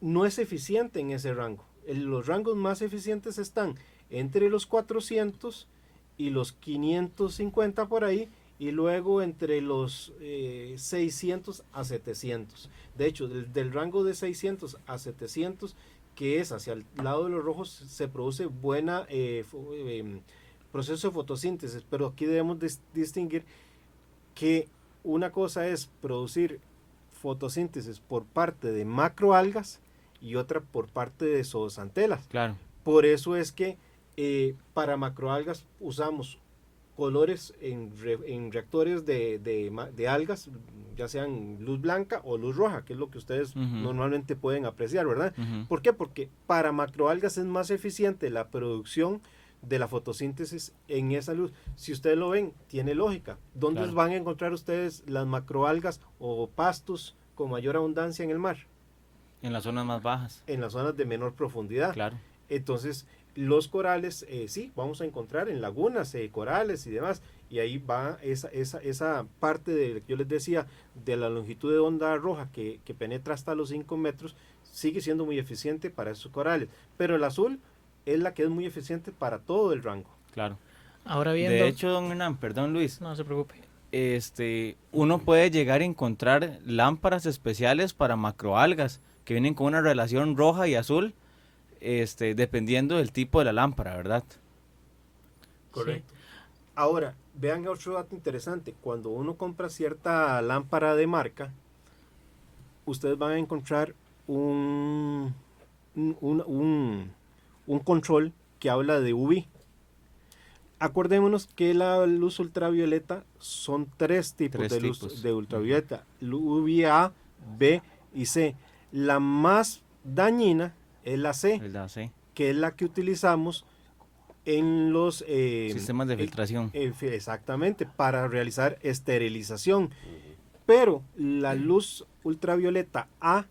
no es eficiente en ese rango. Los rangos más eficientes están entre los 400 y los 550 por ahí, y luego entre los 600 a 700. De hecho, del rango de 600 a 700, que es hacia el lado de los rojos, se produce buena proceso de fotosíntesis, pero aquí debemos distinguir que una cosa es producir fotosíntesis por parte de macroalgas y otra por parte de zooxantelas. Claro. Por eso es que para macroalgas usamos colores en reactores de algas, ya sean luz blanca o luz roja, que es lo que ustedes normalmente pueden apreciar, ¿verdad? ¿Por qué? Porque para macroalgas es más eficiente la producción de la fotosíntesis en esa luz. Si ustedes lo ven, tiene lógica. ¿Dónde van a encontrar ustedes las macroalgas o pastos con mayor abundancia en el mar? En las zonas más bajas. En las zonas de menor profundidad. Claro. Entonces, los corales, sí, vamos a encontrar en lagunas, corales y demás, y ahí va esa parte de, yo les decía, de la longitud de onda roja que penetra hasta los 5 metros, sigue siendo muy eficiente para esos corales, pero el azul es la que es muy eficiente para todo el rango. Claro. Ahora bien, de hecho, don Hernán, perdón Luis, no se preocupe. Uno puede llegar a encontrar lámparas especiales para macroalgas que vienen con una relación roja y azul, dependiendo del tipo de la lámpara, ¿verdad? Correcto. Sí. Ahora, vean otro dato interesante, cuando uno compra cierta lámpara de marca, ustedes van a encontrar un control que habla de UV. Acordémonos que la luz ultravioleta son tres tipos de luz de ultravioleta, UVA, B y C. La más dañina es la C, que es la que utilizamos en los sistemas de filtración. Exactamente, para realizar esterilización. Pero la luz ultravioleta A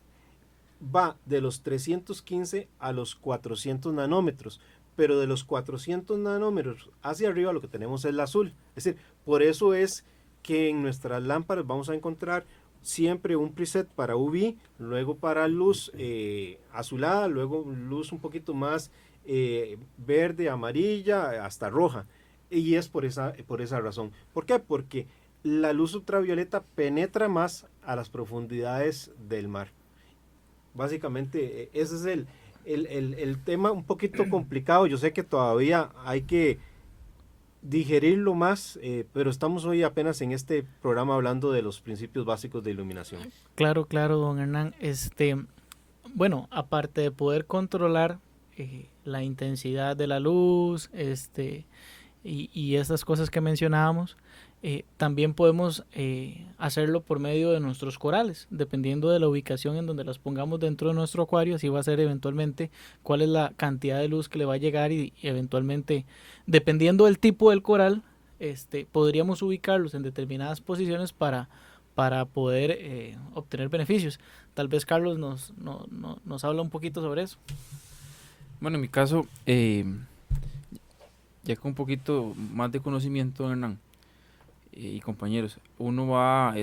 va de los 315 a los 400 nanómetros, pero de los 400 nanómetros hacia arriba lo que tenemos es el azul. Es decir, por eso es que en nuestras lámparas vamos a encontrar siempre un preset para UV, luego para luz azulada, luego luz un poquito más verde, amarilla, hasta roja. Y es por esa razón. ¿Por qué? Porque la luz ultravioleta penetra más a las profundidades del mar. Básicamente, ese es el tema un poquito complicado. Yo sé que todavía hay que digerirlo más, pero estamos hoy apenas en este programa hablando de los principios básicos de iluminación. Claro, don Hernán. Bueno, aparte de poder controlar la intensidad de la luz, y estas cosas que mencionábamos, también podemos hacerlo por medio de nuestros corales, dependiendo de la ubicación en donde las pongamos dentro de nuestro acuario. Así va a ser eventualmente cuál es la cantidad de luz que le va a llegar, y eventualmente, dependiendo del tipo del coral, podríamos ubicarlos en determinadas posiciones para poder obtener beneficios. Tal vez Carlos nos habla un poquito sobre eso. Bueno, en mi caso, ya con un poquito más de conocimiento, Hernán y compañeros, uno va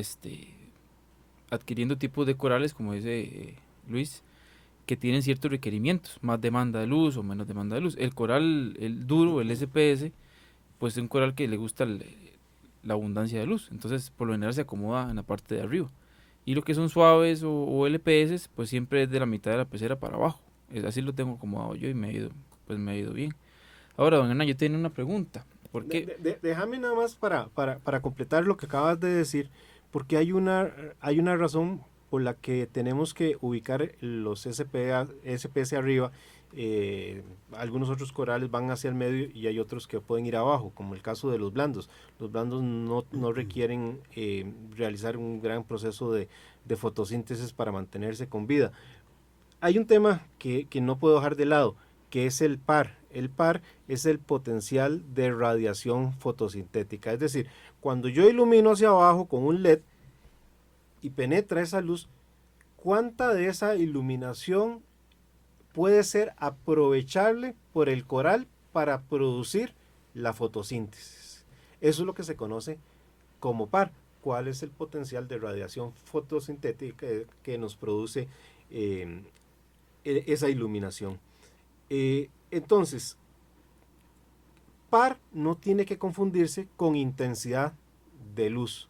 adquiriendo tipos de corales, como dice Luis, que tienen ciertos requerimientos, más demanda de luz o menos demanda de luz. El coral, el duro, el SPS, pues es un coral que le gusta la abundancia de luz, entonces por lo general se acomoda en la parte de arriba. Y lo que son suaves o LPS, pues siempre es de la mitad de la pecera para abajo. Así lo tengo acomodado yo y me ha ido bien. Ahora, don Hernán, yo tenía una pregunta. ¿Por qué? Déjame nada más para completar lo que acabas de decir, porque hay una razón por la que tenemos que ubicar los SPS arriba. Algunos otros corales van hacia el medio y hay otros que pueden ir abajo, como el caso de los blandos. Los blandos no requieren realizar un gran proceso de fotosíntesis para mantenerse con vida. Hay un tema que no puedo dejar de lado, que es el PAR. El PAR es el potencial de radiación fotosintética. Es decir, cuando yo ilumino hacia abajo con un LED y penetra esa luz, ¿cuánta de esa iluminación puede ser aprovechable por el coral para producir la fotosíntesis? Eso es lo que se conoce como PAR. ¿Cuál es el potencial de radiación fotosintética que nos produce esa iluminación? Entonces, PAR no tiene que confundirse con intensidad de luz.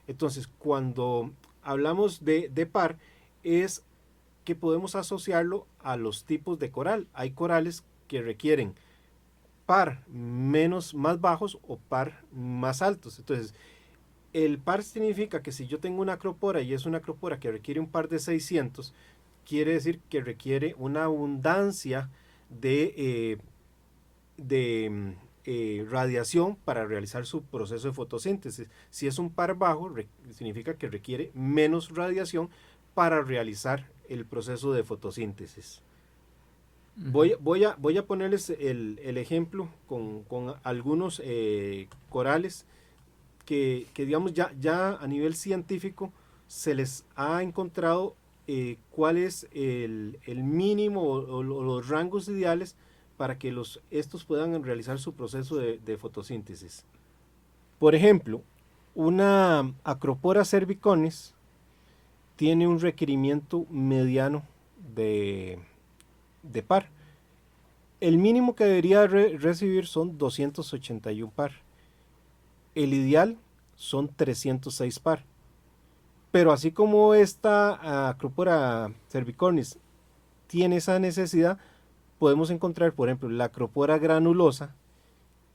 Entonces, cuando hablamos de PAR, es que podemos asociarlo a los tipos de coral. Hay corales que requieren PAR más bajos o PAR más altos. Entonces, el PAR significa que si yo tengo una acropora y es una acropora que requiere un PAR de 600, quiere decir que requiere una abundancia de radiación para realizar su proceso de fotosíntesis. Si es un PAR bajo, significa que requiere menos radiación para realizar el proceso de fotosíntesis. Voy a ponerles el ejemplo con algunos corales que digamos ya a nivel científico se les ha encontrado cuál es el mínimo o los rangos ideales para que estos puedan realizar su proceso de fotosíntesis. Por ejemplo, una Acropora cerviconis tiene un requerimiento mediano de PAR. El mínimo que debería recibir son 281 PAR. El ideal son 306 PAR. Pero así como esta Acropora cerviconis tiene esa necesidad, podemos encontrar, por ejemplo, la Acropora granulosa,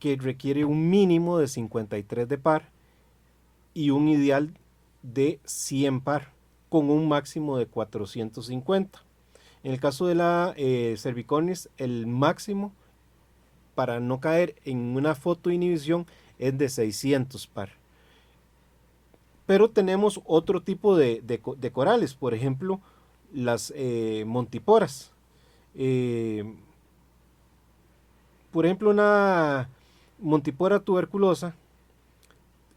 que requiere un mínimo de 53 de par y un ideal de 100 par, con un máximo de 450. En el caso de la cervicornis, el máximo para no caer en una fotoinhibición es de 600 par. Pero tenemos otro tipo de corales, por ejemplo, las montiporas. Por ejemplo, una montipora tuberculosa,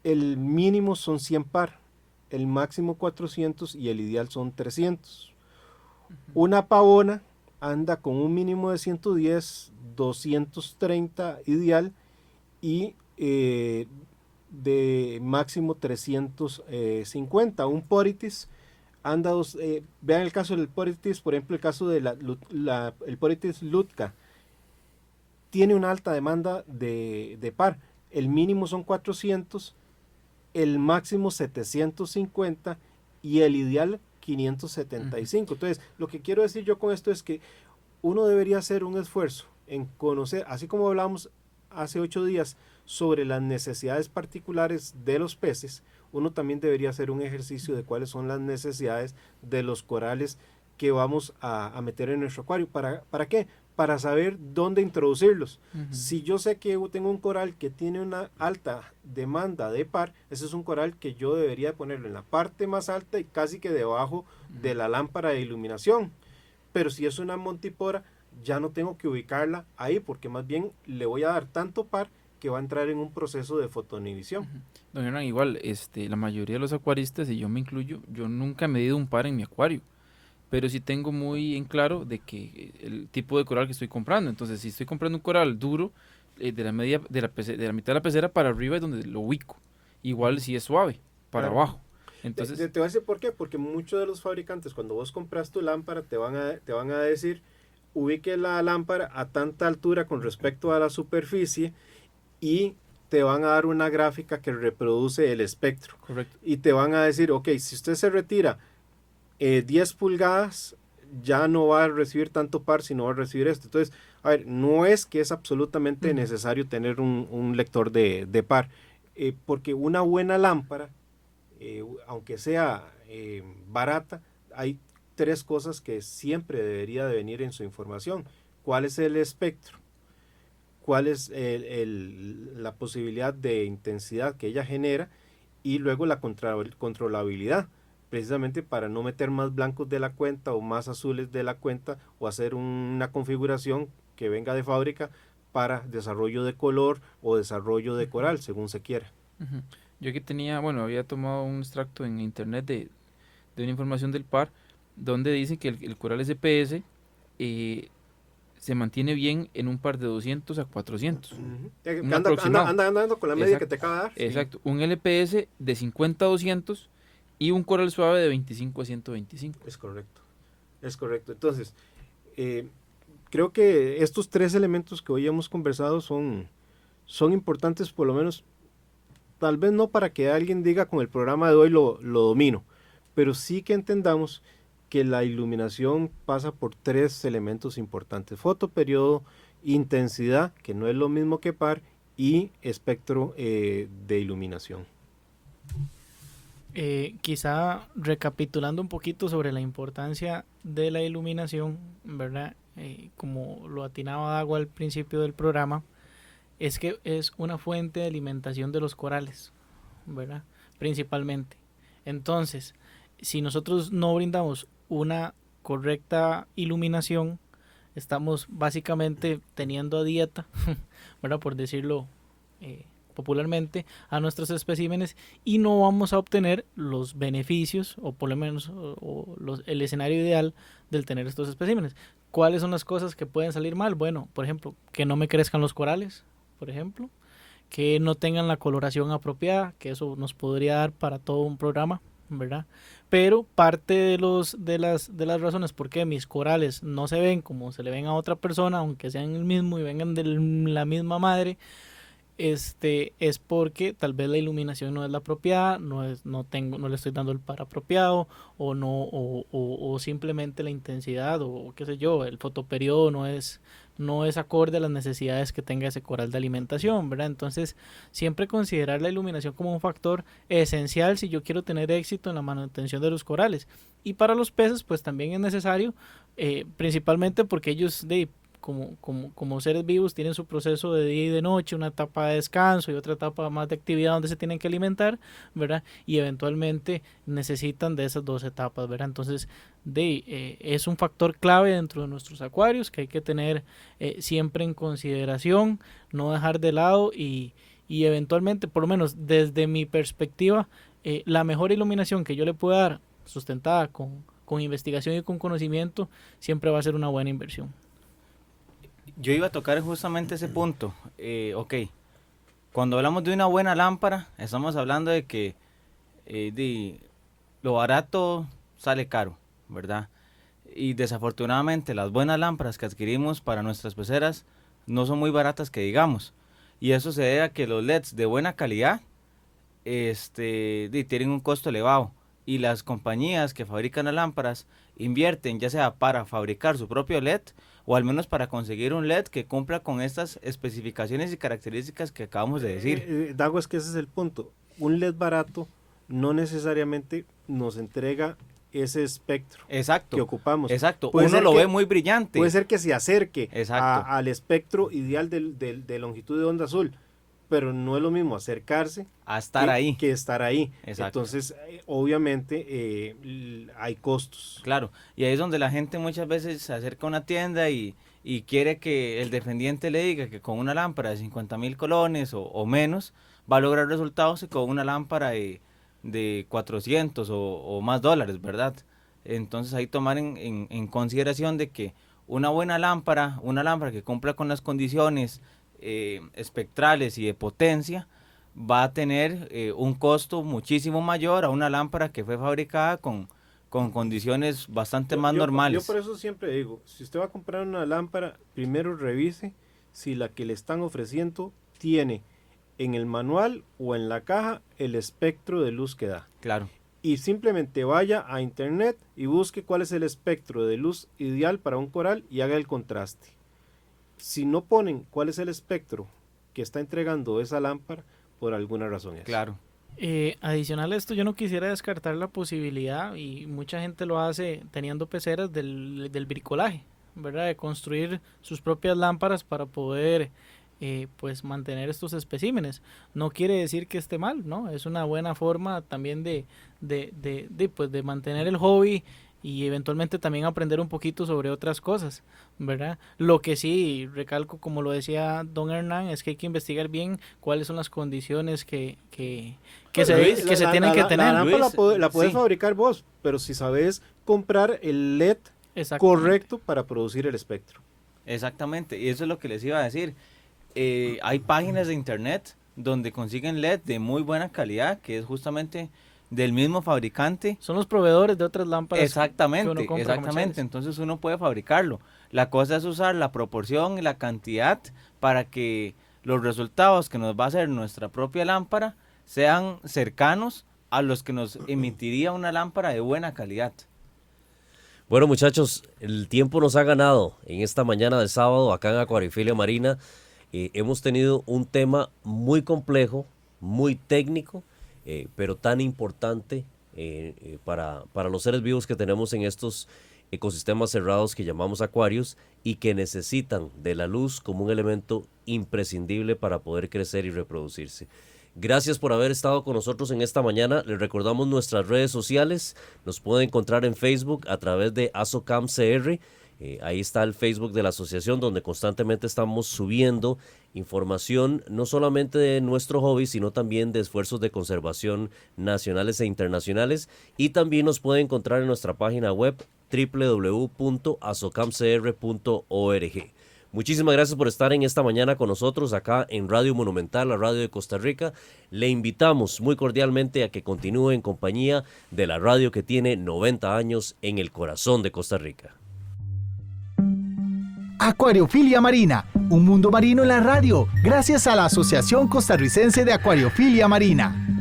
el mínimo son 100 par, el máximo 400 y el ideal son 300. Una pavona anda con un mínimo de 110, 230 ideal y de máximo 350. Un poritis anda, vean el caso del poritis, por ejemplo el caso de el poritis lutka, tiene una alta demanda de par, el mínimo son 400, el máximo 750 y el ideal 575. Entonces, lo que quiero decir yo con esto es que uno debería hacer un esfuerzo en conocer, así como hablamos hace 8 días sobre las necesidades particulares de los peces, uno también debería hacer un ejercicio de cuáles son las necesidades de los corales que vamos a meter en nuestro acuario. ¿Para qué? Para saber dónde introducirlos. Si yo sé que tengo un coral que tiene una alta demanda de par, ese es un coral que yo debería ponerlo en la parte más alta y casi que debajo de la lámpara de iluminación. Pero si es una montipora, ya no tengo que ubicarla ahí, porque más bien le voy a dar tanto par que va a entrar en un proceso de fotoinhibición. Don Hernán, igual, la mayoría de los acuaristas, y yo me incluyo, yo nunca he medido un par en mi acuario, pero sí tengo muy en claro de que el tipo de coral que estoy comprando. Entonces, si estoy comprando un coral duro, de la mitad de la pecera para arriba es donde lo ubico. Igual si es suave, para abajo. Entonces, te voy a decir por qué, porque muchos de los fabricantes, cuando vos compras tu lámpara, te van a decir, ubique la lámpara a tanta altura con respecto a la superficie, y te van a dar una gráfica que reproduce el espectro. Correcto. Y te van a decir, ok, si usted se retira 10 pulgadas, ya no va a recibir tanto par, sino va a recibir esto. Entonces, a ver, no es que es absolutamente necesario tener un lector de par, porque una buena lámpara, aunque sea barata, hay 3 cosas que siempre debería de venir en su información. ¿Cuál es el espectro? ¿Cuál es la posibilidad de intensidad que ella genera? Y luego la controlabilidad, precisamente para no meter más blancos de la cuenta o más azules de la cuenta, o hacer una configuración que venga de fábrica para desarrollo de color o desarrollo de coral, según se quiera. Yo que había tomado un extracto en internet de una información del par, donde dice que el coral SPS se mantiene bien en un par de 200 a 400. Anda andando con la media. Exacto, que te acaba de dar. Exacto, un LPS de 50 a 200 y un coral suave de 25 a 125. Es correcto. Entonces, creo que estos 3 elementos que hoy hemos conversado son importantes, por lo menos, tal vez no para que alguien diga con el programa de hoy lo domino, pero sí que entendamos que la iluminación pasa por 3 elementos importantes: fotoperiodo, intensidad, que no es lo mismo que par, y espectro de iluminación. Quizá recapitulando un poquito sobre la importancia de la iluminación, ¿verdad? Como lo atinaba Dago al principio del programa, es que es una fuente de alimentación de los corales, ¿verdad? Principalmente. Entonces, si nosotros no brindamos una correcta iluminación, estamos básicamente teniendo a dieta, ¿verdad? Por decirlo popularmente, a nuestros especímenes, y no vamos a obtener los beneficios, o por lo menos el escenario ideal del tener estos especímenes. ¿Cuáles son las cosas que pueden salir mal? Bueno, por ejemplo, que no me crezcan los corales, por ejemplo, que no tengan la coloración apropiada, que eso nos podría dar para todo un programa, ¿verdad? Pero parte de las razones por qué mis corales no se ven como se le ven a otra persona, aunque sean el mismo y vengan de la misma madre, es porque tal vez la iluminación no es la apropiada, no le estoy dando el par apropiado, o simplemente la intensidad, o qué sé yo, el fotoperiodo no es acorde a las necesidades que tenga ese coral de alimentación, ¿verdad? Entonces, siempre considerar la iluminación como un factor esencial si yo quiero tener éxito en la manutención de los corales. Y para los peces, pues también es necesario, principalmente porque ellos como seres vivos tienen su proceso de día y de noche, una etapa de descanso y otra etapa más de actividad donde se tienen que alimentar, ¿verdad? Y eventualmente necesitan de esas dos etapas, ¿verdad? Entonces, es un factor clave dentro de nuestros acuarios que hay que tener siempre en consideración, no dejar de lado y eventualmente, por lo menos desde mi perspectiva, la mejor iluminación que yo le pueda dar, sustentada con investigación y con conocimiento, siempre va a ser una buena inversión. Yo iba a tocar justamente ese punto. Ok, cuando hablamos de una buena lámpara, estamos hablando de que lo barato sale caro, ¿verdad? Y desafortunadamente las buenas lámparas que adquirimos para nuestras peceras no son muy baratas que digamos. Y eso se debe a que los LEDs de buena calidad tienen un costo elevado. Y las compañías que fabrican las lámparas invierten ya sea para fabricar su propio LED o al menos para conseguir un LED que cumpla con estas especificaciones y características que acabamos de decir. Dago, es que ese es el punto. Un LED barato no necesariamente nos entrega ese espectro que ocupamos. Exacto, uno lo ve muy brillante. Puede ser que se acerque al espectro ideal de longitud de onda azul, pero no es lo mismo acercarse a estar ahí que estar ahí. Exacto. Entonces, obviamente, hay costos. Claro, y ahí es donde la gente muchas veces se acerca a una tienda y quiere que el dependiente le diga que con una lámpara de 50,000 colones o menos va a lograr resultados y con una lámpara de 400 o más dólares, ¿verdad? Entonces ahí tomar en consideración de que una buena lámpara, que cumpla con las condiciones espectrales y de potencia, va a tener un costo muchísimo mayor a una lámpara que fue fabricada con condiciones bastante más normales. Yo por eso siempre digo, si usted va a comprar una lámpara, primero revise si la que le están ofreciendo tiene en el manual o en la caja el espectro de luz que da. Claro. Y simplemente vaya a internet y busque cuál es el espectro de luz ideal para un coral y haga el contraste. Si no ponen cuál es el espectro que está entregando esa lámpara, por alguna razón es. Claro. Adicional a esto, yo no quisiera descartar la posibilidad, y mucha gente lo hace teniendo peceras del bricolaje, ¿verdad? De construir sus propias lámparas para poder pues mantener estos especímenes. No quiere decir que esté mal, ¿no? Es una buena forma también de mantener el hobby y eventualmente también aprender un poquito sobre otras cosas, ¿verdad? Lo que sí recalco, como lo decía don Hernán, es que hay que investigar bien cuáles son las condiciones que se tienen que tener. La lámpara la puedes fabricar vos, pero si sabes comprar el LED correcto para producir el espectro. Exactamente, y eso es lo que les iba a decir. Hay páginas de internet donde consiguen LED de muy buena calidad, que es justamente del mismo fabricante. Son los proveedores de otras lámparas. Exactamente. Entonces uno puede fabricarlo. La cosa es usar la proporción y la cantidad para que los resultados que nos va a hacer nuestra propia lámpara sean cercanos a los que nos emitiría una lámpara de buena calidad. Bueno, muchachos, el tiempo nos ha ganado en esta mañana de sábado acá en Acuariofilia Marina. Hemos tenido un tema muy complejo, muy técnico, pero tan importante para los seres vivos que tenemos en estos ecosistemas cerrados que llamamos acuarios y que necesitan de la luz como un elemento imprescindible para poder crecer y reproducirse. Gracias por haber estado con nosotros en esta mañana. Les recordamos nuestras redes sociales. Nos pueden encontrar en Facebook a través de ASOCAMCR. Ahí está el Facebook de la asociación donde constantemente estamos subiendo información no solamente de nuestro hobby, sino también de esfuerzos de conservación nacionales e internacionales. Y también nos puede encontrar en nuestra página web www.asocamcr.org. Muchísimas gracias por estar en esta mañana con nosotros acá en Radio Monumental, la radio de Costa Rica. Le invitamos muy cordialmente a que continúe en compañía de la radio que tiene 90 años en el corazón de Costa Rica. Acuariofilia Marina, Un mundo marino en la radio, gracias a la Asociación Costarricense de Acuariofilia Marina.